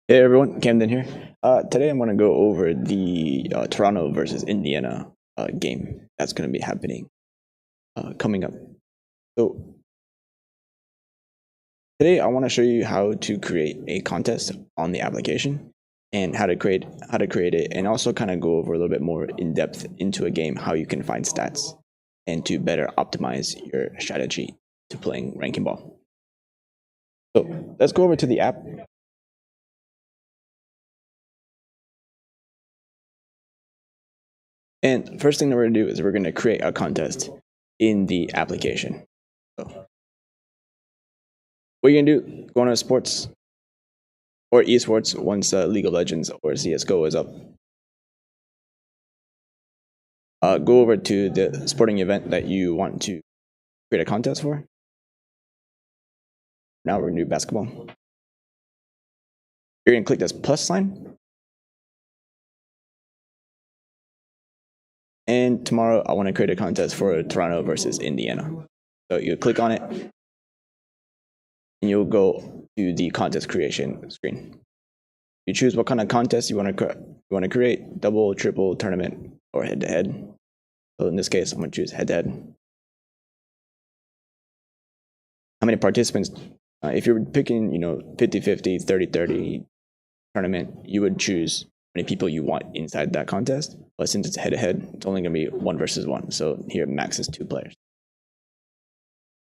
Hey everyone, Camden here. Today I'm going to go over the Toronto versus Indiana game that's going to be happening coming up. So today I want to show you how to create a contest on the application and how to create it, and also kind of go over a little bit more in depth into a game, how you can find stats and to better optimize your strategy to playing ranking ball. So let's go over to the app. And first thing that we're going to do is we're going to create a contest in the application. So what you're going to do, go on to sports or esports once League of Legends or CSGO is up. Go over to the sporting event that you want to create a contest for. Now we're going to do basketball. You're going to click this plus sign. And tomorrow I want to create a contest for Toronto versus Indiana. So you click on it and you'll go to the contest creation screen. You choose what kind of contest you want to create: double, triple, tournament, or head-to-head. So in this case, I'm going to choose head-to-head. How many participants? If you're picking, 50-50, 30-30 tournament, you would choose how many people you want inside that contest. But since it's head-to-head, it's only going to be 1 versus 1. So here, max is 2 players.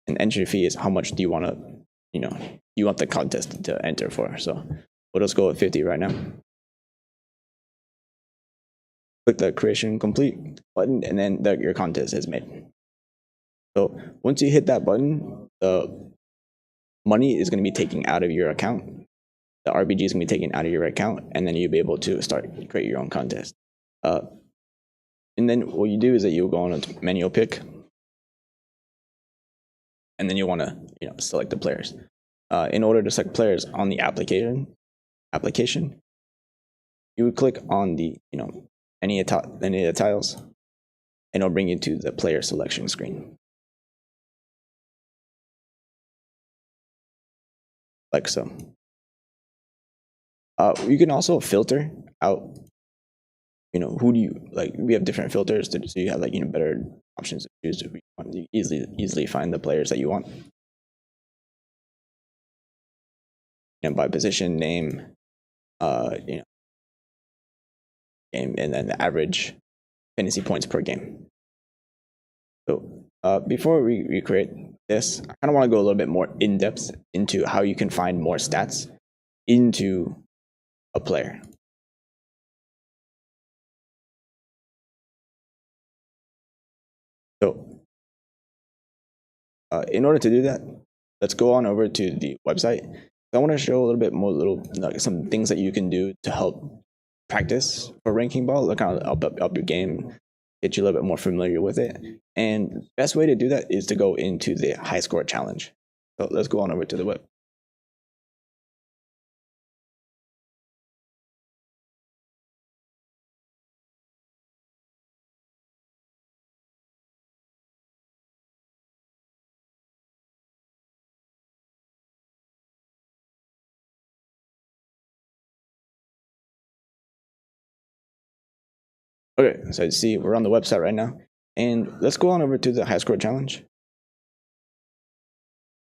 And entry fee is how much do you want to, you want the contest to enter for. So we'll just go with 50 right now. Click the creation complete button, and then your contest is made. So once you hit that button, the money is going to be taken out of your account. The RBG is going to be taken out of your account, and then you'll be able to start create your own contest. And then what you do is that you'll go on a manual pick, and then you want to select the players. In order to select players on the application, you would click on the any of the tiles, and it'll bring you to the player selection screen, like so. You can also filter out, who do you like. We have different filters so you have better options to choose. You easily find the players that you want, and by position, name, game, and then the average fantasy points per game. So before we create this, I kind of want to go a little bit more in depth into how you can find more stats into a player. So in order to do that, let's go on over to the website. I want to show a little bit more some things that you can do to help practice for ranking ball, kind of up your game, get you a little bit more familiar with it. And the best way to do that is to go into the high score challenge. So let's go on over to the web. Okay, so you see we're on the website right now, and let's go on over to the high score challenge.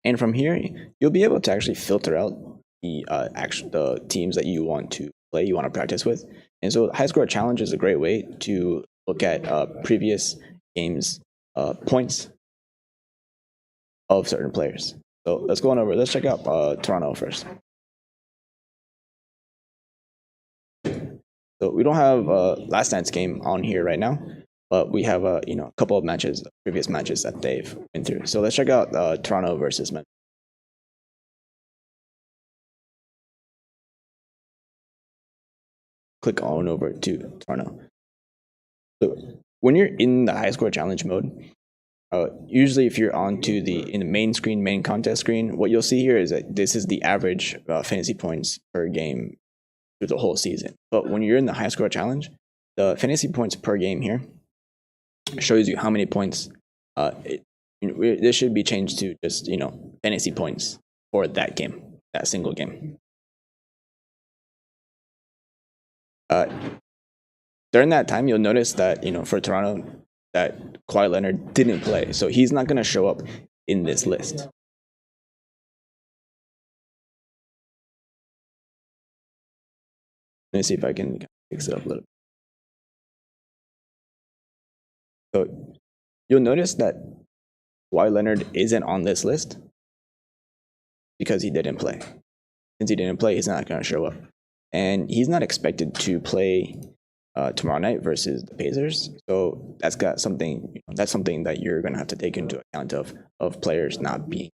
And from here, you'll be able to actually filter out the teams that you want to play, you want to practice with. And so high score challenge is a great way to look at previous games points of certain players. So let's go on over. Let's check out Toronto first. So we don't have last night's game on here right now, but we have a couple of previous matches that they've been through. So let's check out Toronto versus Memphis. Click on over to Toronto. So when you're in the high score challenge mode, usually if you're in the main contest screen, what you'll see here is that this is the average fantasy points per game through the whole season. But when you're in the high score challenge, the fantasy points per game here shows you how many points. This should be changed to just fantasy points for that game, that single game. During that time, you'll notice that for Toronto, that Kawhi Leonard didn't play, so he's not going to show up in this list. Let me see if I can fix it up a little. So you'll notice that Kawhi Leonard isn't on this list because he didn't play. Since he didn't play, he's not going to show up, and he's not expected to play tomorrow night versus the Pacers. So that's got something. That's something that you're going to have to take into account of players not being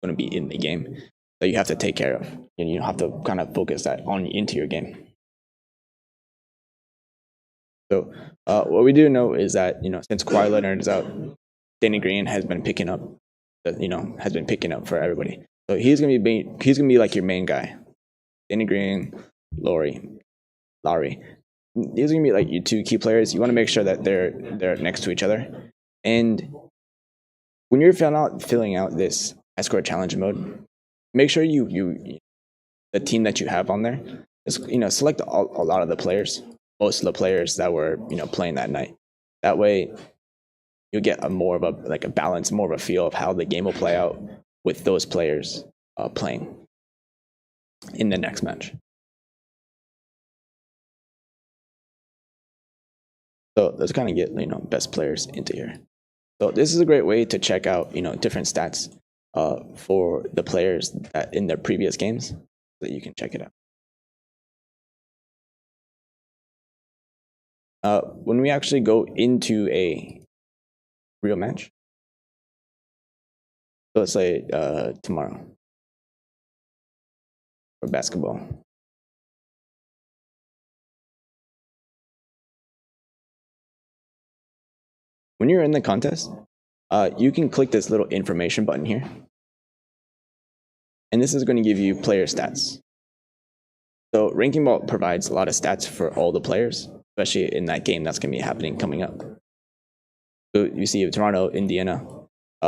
going to be in the game that you have to take care of, and you have to kind of focus that on into your game. So what we do know is that since Kawhi Leonard is out, Danny Green has been picking up, for everybody. So he's gonna be like your main guy, Danny Green, Lowry. These are gonna be like your two key players. You want to make sure that they're next to each other, and when you're filling out this high score challenge mode, make sure the team that you have on there is select a lot of the players, most of the players that were playing that night. That way, you'll get a more of a balance, more of a feel of how the game will play out with those players playing in the next match. So let's kind of get best players into here. So this is a great way to check out different stats for the players that in their previous games, so that you can check it out. When we actually go into a real match, so let's say tomorrow for basketball. When you're in the contest, you can click this little information button here. And this is going to give you player stats. So RankingBall provides a lot of stats for all the players, especially in that game that's going to be happening coming up. So you see Toronto, Indiana.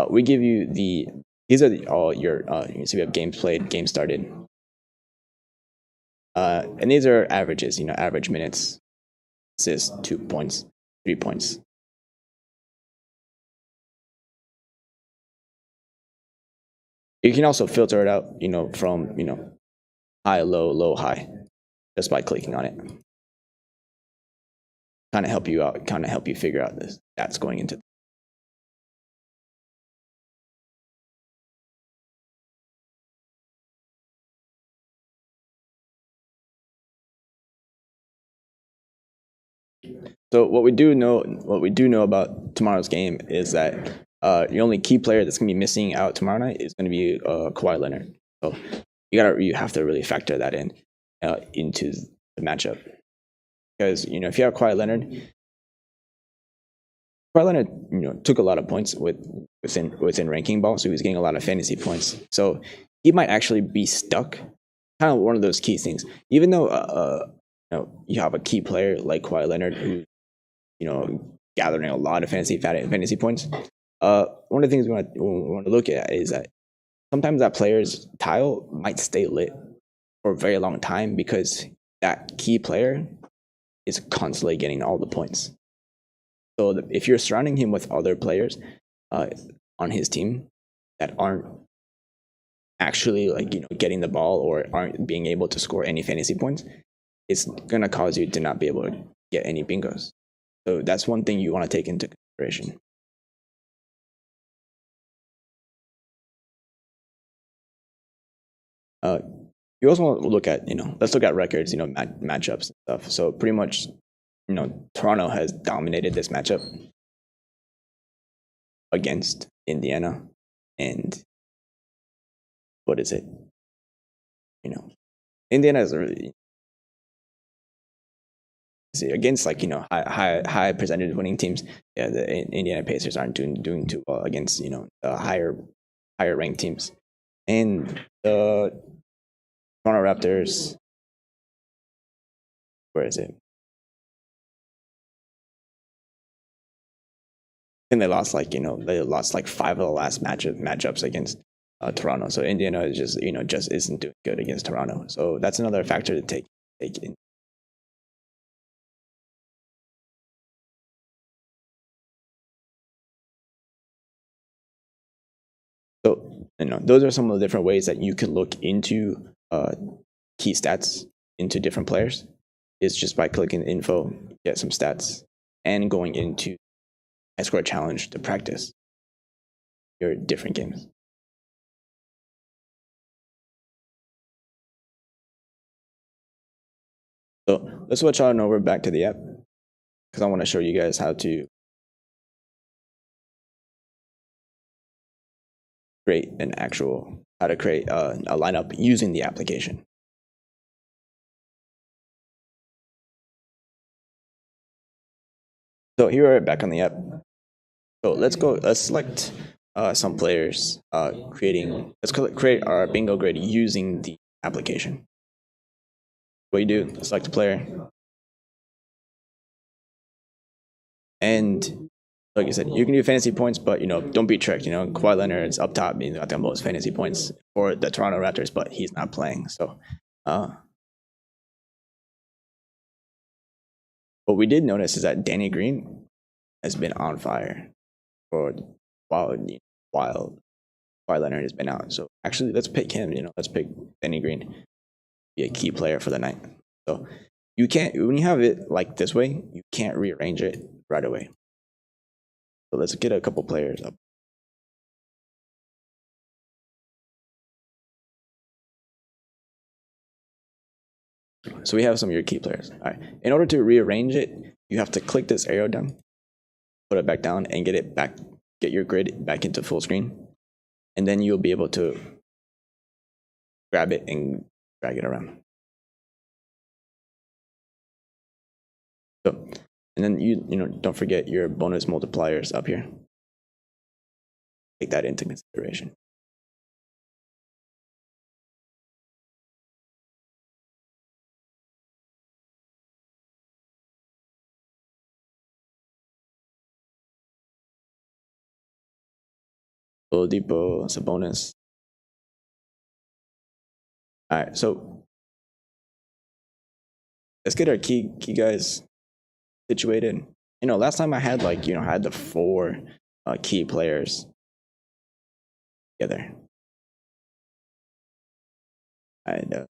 We give you these are all your, you can see we have games played, games started. And these are averages, average minutes, assists, 2 points, 3 points. You can also filter it out, from, high, low, high, just by clicking on it. Kind of help you out, kind of help you figure out the stats going into. So what we do know about tomorrow's game is that the only key player that's going to be missing out tomorrow night is going to be Kawhi Leonard. So you have to really factor that into the matchup, because if you have Kawhi Leonard took a lot of points within RankingBall, so he was getting a lot of fantasy points. So he might actually be stuck. Kind of one of those key things. Even though you have a key player like Kawhi Leonard who gathering a lot of fantasy points. One of the things we want to look at is that sometimes that player's tile might stay lit for a very long time because that key player is constantly getting all the points. So if you're surrounding him with other players on his team that aren't actually getting the ball or aren't being able to score any fantasy points, it's gonna cause you to not be able to get any bingos. So that's one thing you want to take into consideration. You also want to look at, let's look at records, matchups and stuff. So pretty much, Toronto has dominated this matchup against Indiana, and what is it? Indiana is really against high percentage winning teams. Yeah, the Indiana Pacers aren't doing too well against higher ranked teams, and the Toronto Raptors. Where is it? And they lost like 5 of the last matchups against Toronto. So Indiana is just isn't doing good against Toronto. So that's another factor to take in. those are some of the different ways that you can look into key stats into different players. It's just by clicking info, get some stats, and going into high score challenge to practice your different games. So let's switch on over back to the app because I want to show you guys how to create how to create a lineup using the application. So here we're back on the app. So let's select some players let's create our bingo grid using the application. What you do, select a player. And like I said, you can do fantasy points, but don't be tricked. Kawhi Leonard's up top, got the most fantasy points for the Toronto Raptors, but he's not playing. So what we did notice is that Danny Green has been on fire for while Kawhi Leonard has been out. So actually, let's pick him. Let's pick Danny Green, be a key player for the night. So you can't, when you have it like this way, you can't rearrange it right away. So let's get a couple players up. So we have some of your key players. All right. In order to rearrange it, you have to click this arrow down, put it back down, and get your grid back into full screen. And then you'll be able to grab it and drag it around. So, and then you don't forget your bonus multipliers up here. Take that into consideration. Oladipo, Sabonis. All right, so let's get our key guys situated. Last time I had I had the 4 key players together. I had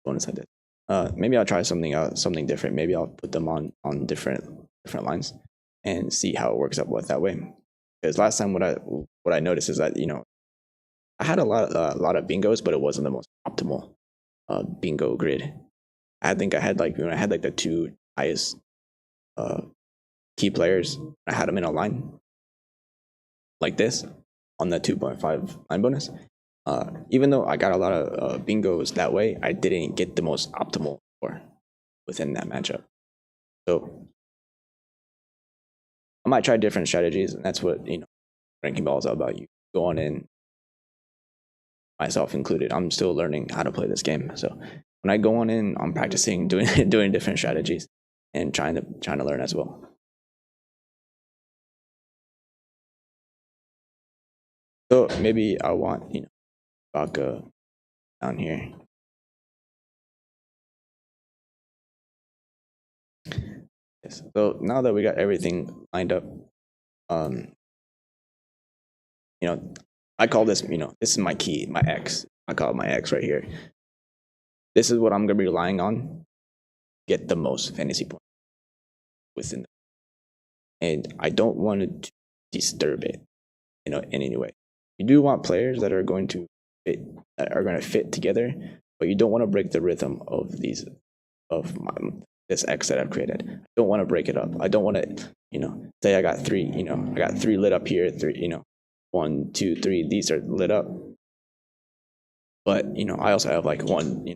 bonus I did. Maybe I'll try something different. Maybe I'll put them on different lines and see how it works out with that way. Because last time what I noticed is that I had a lot of bingos, but it wasn't the most optimal bingo grid. I think I had I had the 2 highest key players. I had them in a line like this on the 2.5 line bonus. Even though I got a lot of bingos that way, I didn't get the most optimal score within that matchup. So I might try different strategies, and that's what ranking ball is all about. You go on in, myself included. I'm still learning how to play this game. So when I go on in, I'm practicing doing different strategies and trying to learn as well. So maybe I want Baka down here. Yes. So now that we got everything lined up, I call this, this is my key, my X. I call it my X right here. This is what I'm gonna be relying on. Get the most fantasy points within, and I don't want to disturb it, in any way. You do want players that are going to fit together, but you don't want to break the rhythm of this X that I've created. I don't want to break it up. I don't want to, say I got 3, I got 3 lit up here, 3, 1, 2, 3, these are lit up. But, I also have 1,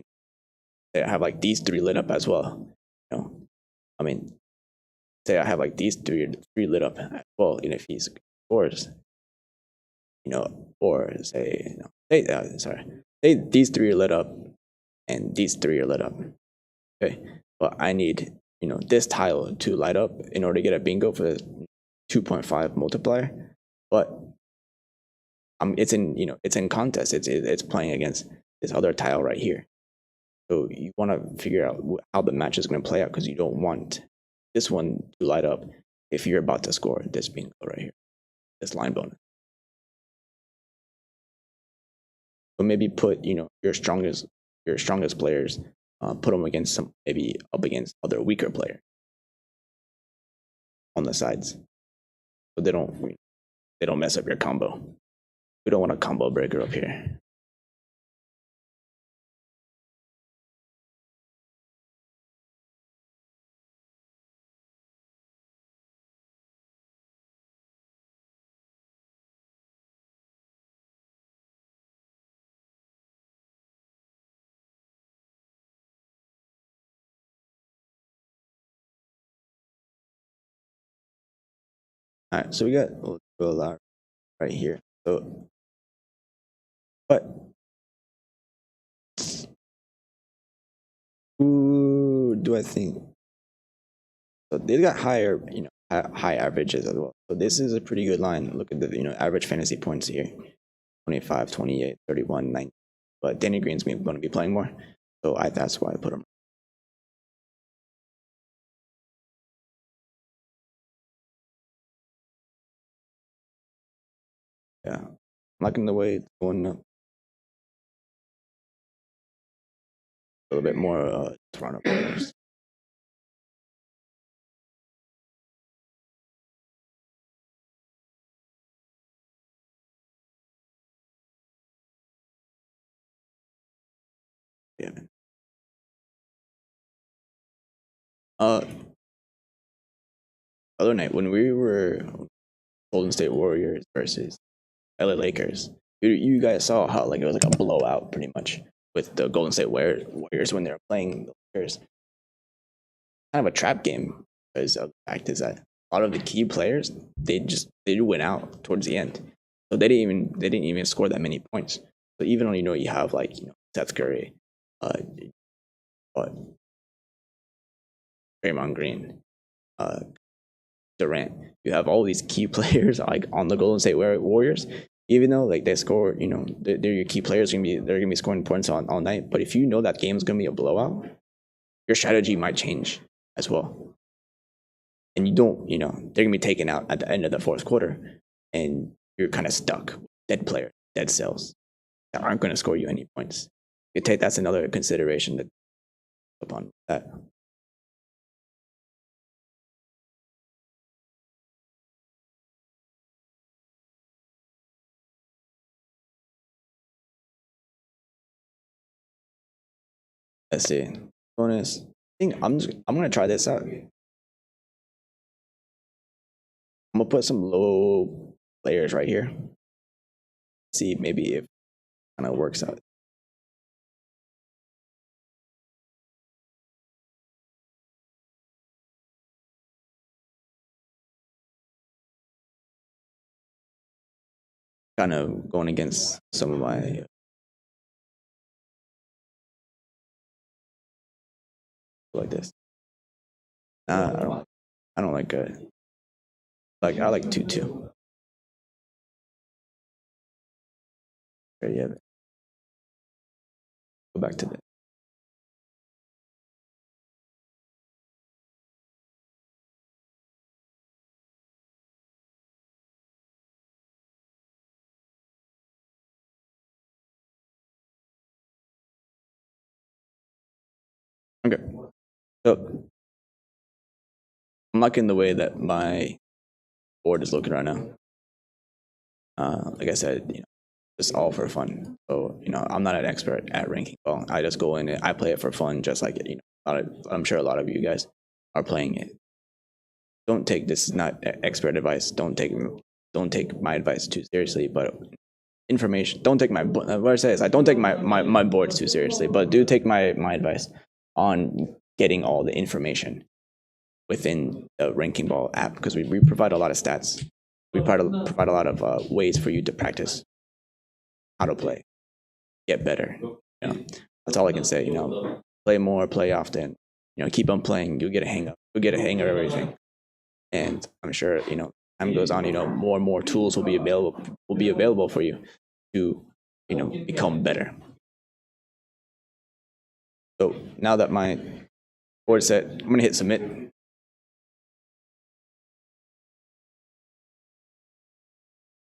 say I have these 3 lit up as well. I mean, say I have these 3 lit up as well, if he scores, or say, say these 3 are lit up and these 3 are lit up. Okay, but I need, this tile to light up in order to get a bingo for the 2.5 multiplier. But it's in contest. It's playing against this other tile right here. So you want to figure out how the match is going to play out, because you don't want this one to light up if you're about to score this bingo right here, this line bonus. but maybe put your strongest players, put them against maybe up against other weaker players on the sides, so they don't mess up your combo. We don't want a combo breaker up here. All right, so we got a lot right here. So, but who do I think? So they got higher, high averages as well. So this is a pretty good line. Look at the average fantasy points here: 25, 28, 31, 9. But Danny Green's going to be playing more, so that's why I put him. Yeah, I'm liking the way it's going up. A little bit more Toronto players. Yeah, man. Other night when we were Golden State Warriors versus LA Lakers, you guys saw how like it was like a blowout pretty much with the Golden State Warriors when they were playing the Lakers. Kind of a trap game because of the fact is that a lot of the key players they went out towards the end, so they didn't even score that many points. So even when you have like Seth Curry, uh, Draymond Green, uh, Durant, you have all these key players like on the Golden State Warriors. Even though like they score, they're your key players they're gonna be scoring points all night. But if you know that game's gonna be a blowout, your strategy might change as well. And you don't, they're gonna be taken out at the end of the fourth quarter, and you're kind of stuck with dead players, dead cells that aren't gonna score you any points. That's another consideration that upon that. Let's see. Bonus. I think I'm gonna try this out. I'm gonna put some low players right here. See maybe if it kind of works out. Kind of going against some of my like this. Nah, I don't like good. Like I like 2-2. Okay, yeah. Go back to that. Okay. So I'm liking the way that my board is looking right now. Like I said, it's all for fun. So I'm not an expert at ranking ball. I just go in it. I play it for fun, just like I'm sure a lot of you guys are playing it. Don't take this is not expert advice. Don't take my advice too seriously. But information. Don't take my what I say is I don't take my boards too seriously. But do take my advice on getting all the information within the Ranking Ball app, because we provide a lot of stats. We provide a lot of ways for you to practice how to play, get better. That's all I can say. Play more, play often. Keep on playing. You'll get a hang of. You'll get a hang of everything. And I'm sure time goes on. More and more tools will be available for you to become better. So now that my board is set, I'm gonna hit submit.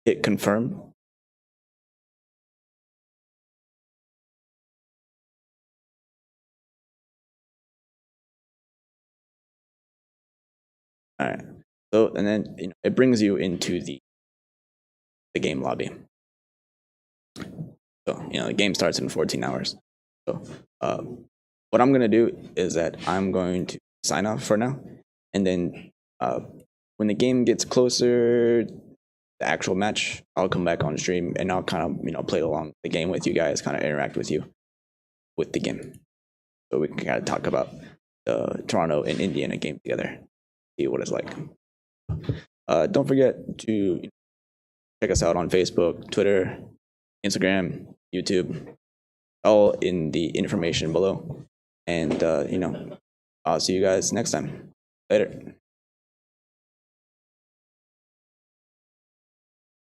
Hit confirm. All right. So and then it brings you into the game lobby. So the game starts in 14 hours. So what I'm gonna do is that I'm going to sign off for now, and then when the game gets closer, the actual match, I'll come back on stream and I'll kind of play along the game with you guys, kind of interact with you with the game, so we can kind of talk about the Toronto and Indiana game together, see what it's like. Don't forget to check us out on Facebook, Twitter, Instagram, YouTube, all in the information below. And I'll see you guys next time. Later.